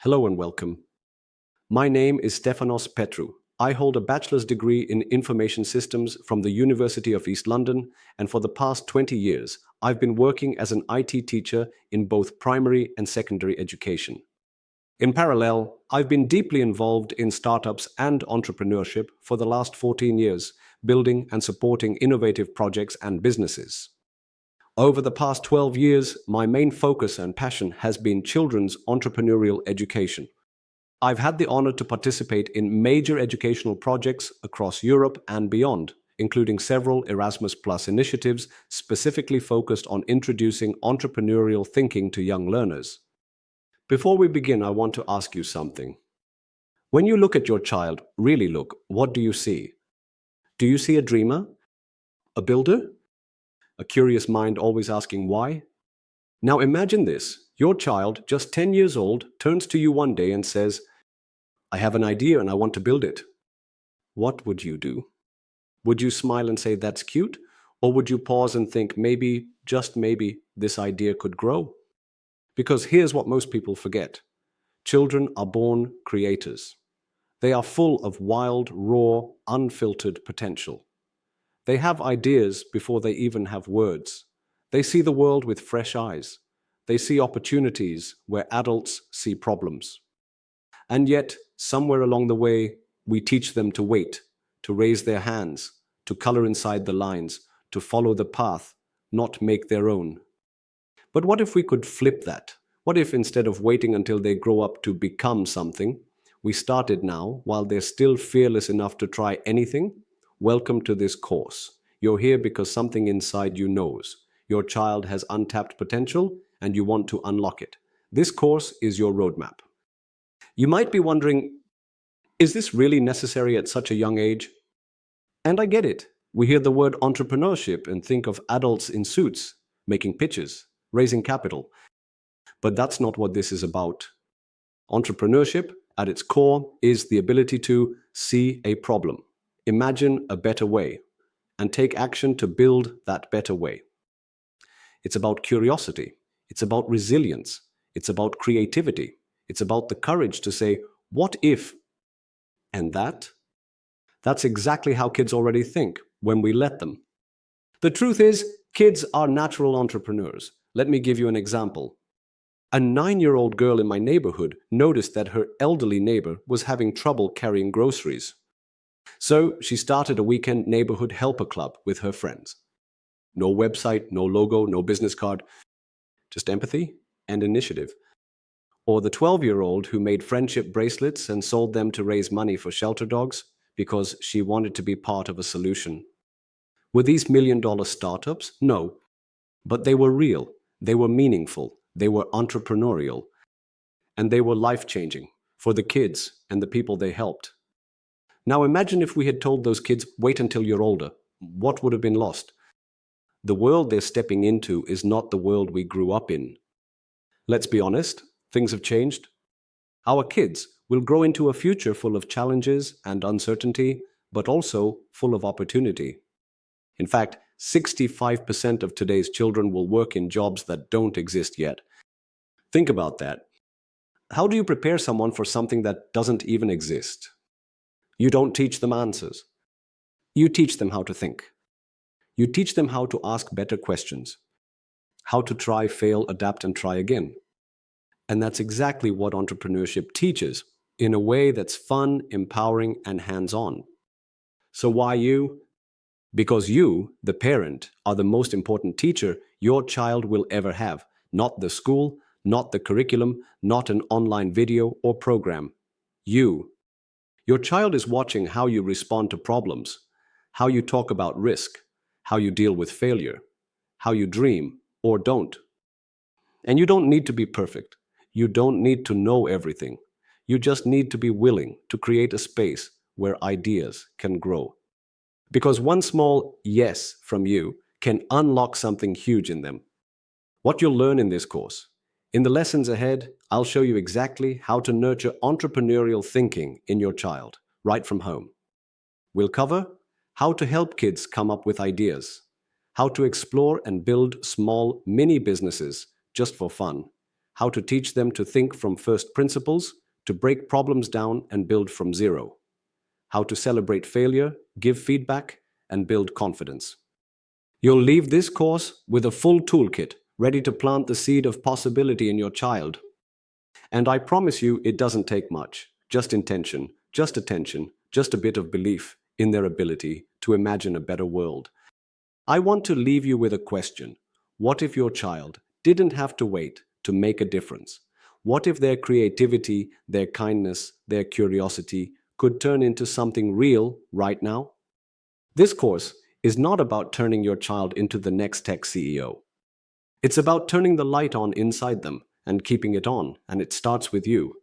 Hello and welcome. My name is Stefanos Petru. I hold a bachelor's degree in information systems from the University of East London, and for the past 20 years, I've been working as an IT teacher in both primary and secondary education. In parallel, I've been deeply involved in startups and entrepreneurship for the last 14 years, building and supporting innovative projects and businesses. Over the past 12 years, my main focus and passion has been children's entrepreneurial education. I've had the honor to participate in major educational projects across Europe and beyond, including several Erasmus Plus initiatives specifically focused on introducing entrepreneurial thinking to young learners. Before we begin, I want to ask you something. When you look at your child, really look, what do you see? Do you see a dreamer? A builder? A curious mind always asking why? Now imagine this. Your child, just 10 years old, turns to you one day and says, I have an idea and I want to build it. What would you do? Would you smile and say, that's cute? Or would you pause and think, maybe, just maybe, this idea could grow? Because here's what most people forget. Children are born creators. They are full of wild, raw, unfiltered potential. They have ideas before they even have words. They see the world with fresh eyes. They see opportunities where adults see problems. And yet, somewhere along the way, we teach them to wait, to raise their hands, to color inside the lines, to follow the path, not make their own. But what if we could flip that? What if instead of waiting until they grow up to become something, we started now while they're still fearless enough to try anything? Welcome to this course. You're here because something inside you knows. Your child has untapped potential and you want to unlock it. This course is your roadmap. You might be wondering, is this really necessary at such a young age? And I get it. We hear the word entrepreneurship and think of adults in suits, making pitches, raising capital. But that's not what this is about. Entrepreneurship, at its core, is the ability to see a problem, imagine a better way, and take action to build that better way. It's about curiosity. It's about resilience. It's about creativity. It's about the courage to say, what if? And that's exactly how kids already think when we let them. The truth is, kids are natural entrepreneurs. Let me give you an example. A 9-year-old girl in my neighborhood noticed that her elderly neighbor was having trouble carrying groceries. So she started a weekend neighborhood helper club with her friends. No website, no logo, no business card, just empathy and initiative. Or the 12-year-old who made friendship bracelets and sold them to raise money for shelter dogs because she wanted to be part of a solution. Were these million-dollar startups? No. But they were real, they were meaningful, they were entrepreneurial, and they were life-changing for the kids and the people they helped. Now imagine if we had told those kids, wait until you're older. What would have been lost? The world they're stepping into is not the world we grew up in. Let's be honest, things have changed. Our kids will grow into a future full of challenges and uncertainty, but also full of opportunity. In fact, 65% of today's children will work in jobs that don't exist yet. Think about that. How do you prepare someone for something that doesn't even exist? You don't teach them answers. You teach them how to think. You teach them how to ask better questions, how to try, fail, adapt, and try again. And that's exactly what entrepreneurship teaches, in a way that's fun, empowering, and hands-on. So why you? Because you, the parent, are the most important teacher your child will ever have. Not the school, not the curriculum, not an online video or program. You. Your child is watching how you respond to problems, how you talk about risk, how you deal with failure, how you dream or don't. And you don't need to be perfect. You don't need to know everything. You just need to be willing to create a space where ideas can grow. Because one small yes from you can unlock something huge in them. What you'll learn in this course. In the lessons ahead, I'll show you exactly how to nurture entrepreneurial thinking in your child, right from home. We'll cover how to help kids come up with ideas, how to explore and build small mini businesses just for fun, how to teach them to think from first principles, to break problems down and build from zero, how to celebrate failure, give feedback, and build confidence. You'll leave this course with a full toolkit ready to plant the seed of possibility in your child. And I promise you, it doesn't take much. Just intention, just attention, just a bit of belief in their ability to imagine a better world. I want to leave you with a question. What if your child didn't have to wait to make a difference? What if their creativity, their kindness, their curiosity could turn into something real right now? This course is not about turning your child into the next tech CEO. It's about turning the light on inside them and keeping it on, and it starts with you.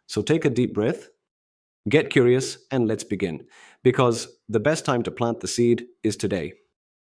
So take a deep breath, get curious, and let's begin. Because the best time to plant the seed is today.